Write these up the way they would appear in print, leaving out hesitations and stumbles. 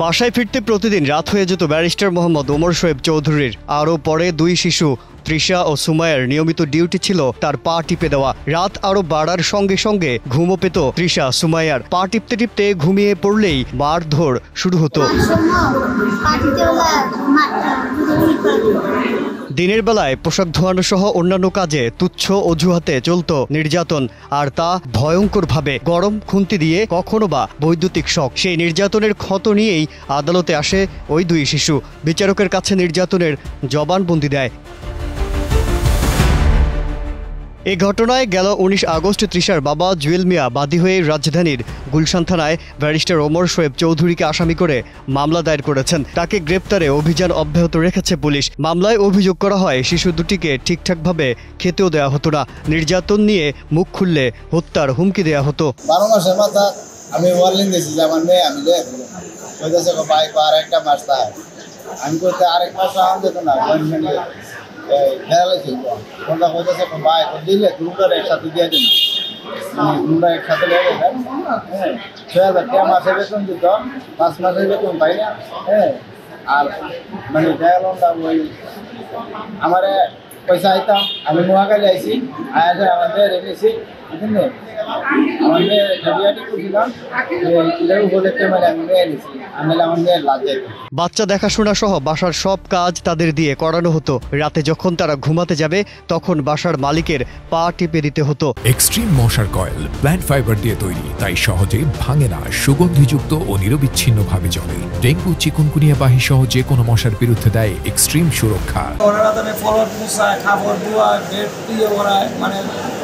বাসায় ফিরতে প্রতিদিন রাত হয়ে যেত ব্যারিস্টার মোহাম্মদ ওমর শোয়েব চৌধুরীর। আরও পরে দুই শিশু তৃষা ও সুমাইয়ার নিয়মিত ডিউটি ছিল তার পা টিপে দেওয়া। রাত আরও বাড়ার সঙ্গে সঙ্গে ঘুমও পেত তৃষা সুমাইয়ার। পা টিপতে টিপতে ঘুমিয়ে পড়লেই মারধর শুরু হতো। দিনের বেলায় পোশাক ধোয়ানো সহ অন্যান্য কাজে তুচ্ছ অজুহাতে চলত নির্যাতন, আর তা ভয়ঙ্করভাবে। গরম খুন্তি দিয়ে, কখনো বা বৈদ্যুতিক শক। সেই নির্যাতনের ক্ষত নিয়েই আদালতে আসে ওই দুই শিশু। বিচারকের কাছে নির্যাতনের জবানবন্দি দেয়। এই ঘটনায় গেল ১৯ আগস্ট তৃষার বাবা জুয়েল মিয়া বাদী হয়ে রাজধানীর গুলশান থানায় ব্যারিস্টার ওমর শোয়েব চৌধুরীকে আসামি করে মামলা দায়ের করেছেন। তাকে গ্রেপ্তারে অভিযান অব্যাহত রেখেছে পুলিশ। মামলায় অভিযোগ করা হয় শিশু দুটিকে ঠিকঠাকভাবে খেতেও দেওয়া হতো না। নির্যাতন নিয়ে মুখ খুললে হত্যার হুমকি দেওয়া হতো। 12 মাসের মাথা আমি ওয়ার্নিং দিয়েছি যে আমার মেয়ে আমি বলতেছে ভাই আর একটা মাস তাই আমি করতে আরেক মাস আম যেত না কোনটা হইতেছে ভাই দিলে গ্রুপের একসাথে দিয়ে দিন, তোমরা একসাথে লেগে দেন। ৬,০০০ টাকা মাসে বেতন দিত, 5 মাসের বেতন পাই না। আর মানে দেয়ালটা ওই আমার পয়সা আইতাম, আমি নোয়াখালী আইছি, আয়া আমার মেয়ে রেখেছি, বুঝলেন আমার মেয়ে রেডিয়াটি করছিলাম উপলক্ষে মানে আমি মেয়ে নিছি, আমি আমার মেয়ের লাজে। বাচ্চা দেখাশোনা সহ বাসার সব কাজ তাদের দিয়ে করানো হতো। রাতে যখন তারা ঘুমাতে যাবে তখন বাসার মালিকের পা টিপে দিতে হতো। এক্সট্রিম মশার কয়েল প্ল্যান্ট ফাইবার দিয়ে তৈরি, তাই সহজে ভাঙে না, সুগন্ধিযুক্ত ও নিরবিচ্ছিন্নভাবে চলে। ডেঙ্গু, চিকুনগুনিয়া বাহি সহ যে কোনো মশার বিরুদ্ধে দেয় এক্সট্রিম সুরক্ষা। খাবার ধোয়া, বেড দিয়ে করা, মানে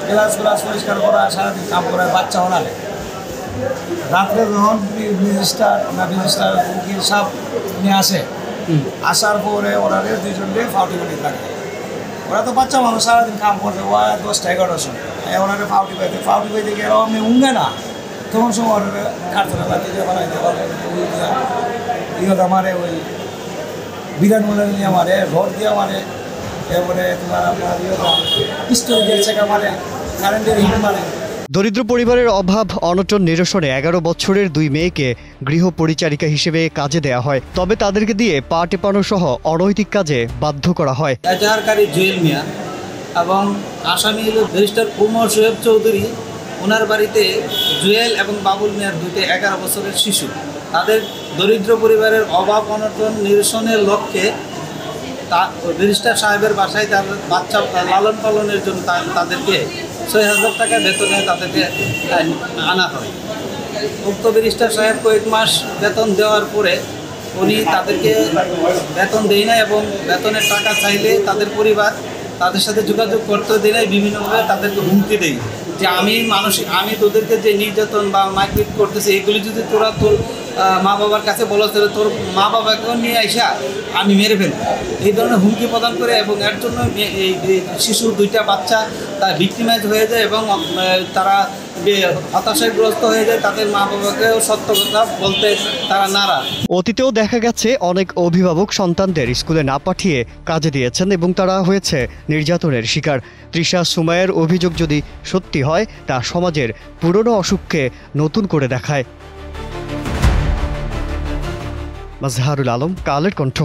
গ্লাস পরিষ্কার করা, সারাদিন কাম করা, বাচ্চা ওনারে রাত্রে যখন রেজিস্টার উকিল সাহেব নিয়ে আসে, আসার পরে ওনাদের দুইজনকে 40 মিনিট লাগে। ওরা তো বাচ্চা মানুষ, সারাদিন কাম করছে, ও 10টা-11টার সময় ওনারে 40 পাইতে গেল আমি উঙ্গে না, তখন সময় ওনারে কার্টুনের বাতি দিয়ে বানাইতে পারে, ইয়েটা মারে, ওই বিরাট মনে নিয়ে মারে, রড দিয়ে মারে, এরপরে তোমার আপনার পিস্তল দিয়ে চেকা মারে, কারেন্টের হিট মারে। দরিদ্র পরিবারের অভাব অনটন নিরসনে 11 বছরের দুই মেয়েকে গৃহ পরিচারিকা হিসেবে কাজে দেয়া হয়। তবে তাদেরকে দিয়ে পা টেপানো সহ অনৈতিক কাজে বাধ্য করা হয়। এজাহারকারী জুয়েল মিয়া এবং আসামি হল ব্যারিস্টার ওমর শোয়েব চৌধুরী। ওনার বাড়িতে জুয়েল এবং বাবুল মিয়ার দুইটি 11 বছরের শিশু। তাদের দরিদ্র পরিবারের অভাব অনটন নিরসনের লক্ষ্যে ব্যারিস্টার সাহেবের বাসায় তার বাচ্চা লালন পালনের জন্য তাদেরকে ৬,০০০ টাকা বেতনে তাদেরকে আনা হয়। উক্ত ব্যারিস্টার সাহেব কয়েক মাস বেতন দেওয়ার পরে উনি তাদেরকে বেতন দেয় না এবং বেতনের টাকা চাইলে তাদের পরিবার তাদের সাথে যোগাযোগ করতে দেয় না, বিভিন্নভাবে তাদেরকে হুমকি দেয় যে আমি তোদেরকে যে নির্যাতন বা মারপিট করতেছি, এগুলি যদি তোরা তোর মা বাবার কাছে বলো তাহলে তোর মা বাবাকেও নিয়ে আইসা আমি মেরে ফেলবো, এই ধরনের হুমকি প্রদান করে। এবং এর জন্য এই শিশু দুইটা বাচ্চা তার ভিক্টিমাইজ হয়ে যায় এবং তারা হতাশাগ্রস্ত হয়ে যায়। তাদের মা বাবাকেও সত্য কথা বলতে তারা নারাজ। অতীতেও দেখা গেছে অনেক অভিভাবক সন্তানদের স্কুলে না পাঠিয়ে কাজে দিয়েছেন এবং তারা হয়েছে নির্যাতনের শিকার। তৃষা সুমাইয়ের অভিযোগ যদি সত্যি হয়, তা সমাজের পুরনো অসুখকে নতুন করে দেখায়। মাজহারুল আলম, কালের কণ্ঠ।